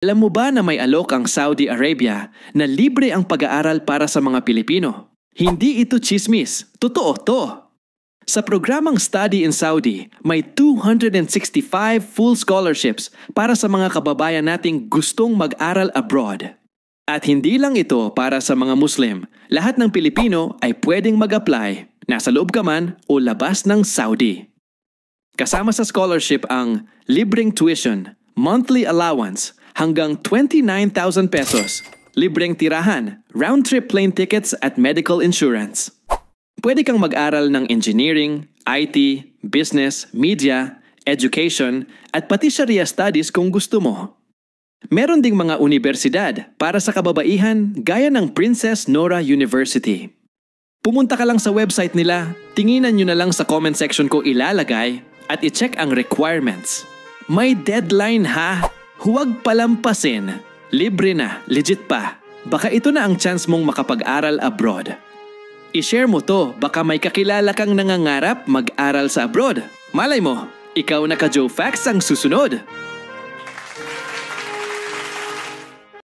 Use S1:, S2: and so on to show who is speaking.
S1: Alam mo ba na may alok ang Saudi Arabia na libre ang pag-aaral para sa mga Pilipino? Hindi ito chismis, totoo to. Sa programang Study in Saudi, may 265 full scholarships para sa mga kababayan nating gustong mag-aral abroad. At hindi lang ito para sa mga Muslim, lahat ng Pilipino ay pwedeng mag-apply, nasa loob ka man o labas ng Saudi. Kasama sa scholarship ang libreng tuition, monthly allowance, hanggang 29,000 pesos, libreng tirahan, round-trip plane tickets at medical insurance. Pwede kang mag-aral ng engineering, IT, business, media, education, at pati Sharia studies kung gusto mo. Meron ding mga universidad para sa kababaihan gaya ng Princess Nora University. Pumunta ka lang sa website nila, tinginan nyo na lang sa comment section ko ilalagay at i-check ang requirements. May deadline ha! Huwag palampasin. Libre na, legit pa. Baka ito na ang chance mong makapag-aral abroad. I-share mo to, baka may kakilala kang nangangarap mag-aral sa abroad. Malay mo, ikaw na ka Joe Fax ang susunod.